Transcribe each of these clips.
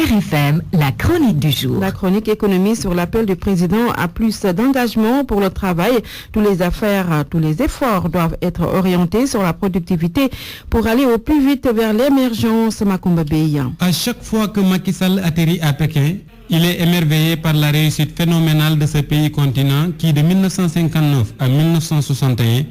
RFM, la chronique du jour. La chronique économie sur l'appel du président à plus d'engagement pour le travail. Tous les efforts doivent être orientés sur la productivité pour aller au plus vite vers l'émergence. Makumba Beya. À chaque fois que Macky Sall atterrit à Pékin, il est émerveillé par la réussite phénoménale de ce pays continent qui, de 1959 à 1961,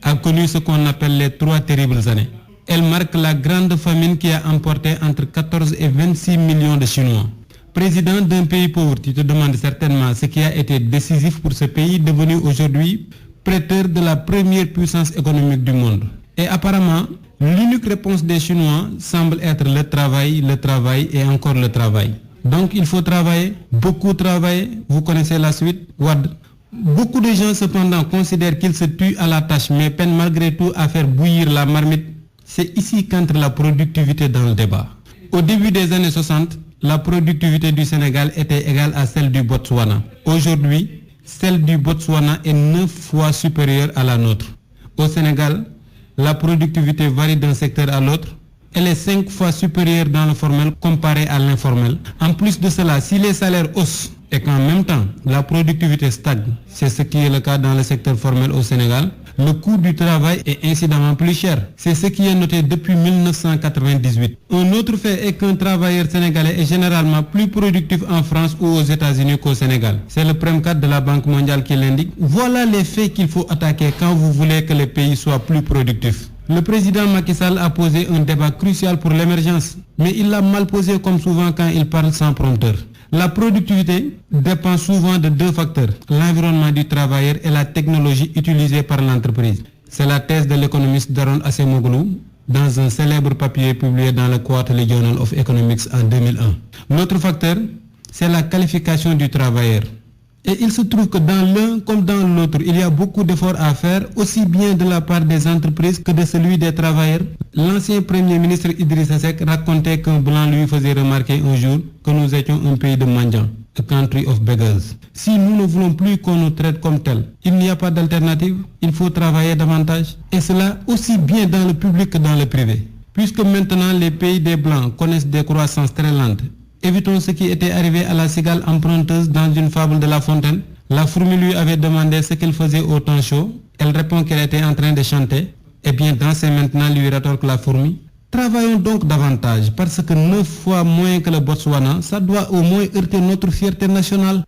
a connu ce qu'on appelle les 3 terribles années. Elle marque la grande famine qui a emporté entre 14 et 26 millions de Chinois. Président d'un pays pauvre, tu te demandes certainement ce qui a été décisif pour ce pays devenu aujourd'hui prêteur de la première puissance économique du monde. Et apparemment, l'unique réponse des Chinois semble être le travail et encore le travail. Donc il faut travailler, beaucoup travailler, vous connaissez la suite, Wad. Beaucoup de gens cependant considèrent qu'ils se tuent à la tâche mais peinent malgré tout à faire bouillir la marmite. C'est ici qu'entre la productivité dans le débat. Au début des années 60, la productivité du Sénégal était égale à celle du Botswana. Aujourd'hui, celle du Botswana est 9 fois supérieure à la nôtre. Au Sénégal, la productivité varie d'un secteur à l'autre. Elle est 5 fois supérieure dans le formel comparé à l'informel. En plus de cela, si les salaires haussent et qu'en même temps la productivité stagne, c'est ce qui est le cas dans le secteur formel au Sénégal, le coût du travail est incidemment plus cher. C'est ce qui est noté depuis 1998. Un autre fait est qu'un travailleur sénégalais est généralement plus productif en France ou aux États-Unis qu'au Sénégal. C'est le Prem 4 de la Banque mondiale qui l'indique. Voilà les faits qu'il faut attaquer quand vous voulez que les pays soient plus productifs. Le président Macky Sall a posé un débat crucial pour l'émergence, mais il l'a mal posé comme souvent quand il parle sans prompteur. La productivité dépend souvent de 2 facteurs, l'environnement du travailleur et la technologie utilisée par l'entreprise. C'est la thèse de l'économiste Daron Acemoglu dans un célèbre papier publié dans le Quarterly Journal of Economics en 2001. L'autre facteur, c'est la qualification du travailleur. Et il se trouve que dans l'un comme dans l'autre, il y a beaucoup d'efforts à faire, aussi bien de la part des entreprises que de celui des travailleurs. L'ancien Premier ministre Idrissa Seck racontait qu'un blanc lui faisait remarquer un jour que nous étions un pays de mendiants, a country of beggars. Si nous ne voulons plus qu'on nous traite comme tel, il n'y a pas d'alternative, il faut travailler davantage. Et cela aussi bien dans le public que dans le privé. Puisque maintenant les pays des blancs connaissent des croissances très lentes, évitons ce qui était arrivé à la cigale emprunteuse dans une fable de La Fontaine. La fourmi lui avait demandé ce qu'il faisait au temps chaud. Elle répond qu'elle était en train de chanter. Eh bien, dansez maintenant, lui rétorque la fourmi. Travaillons donc davantage, parce que 9 fois moins que le Botswana, ça doit au moins heurter notre fierté nationale.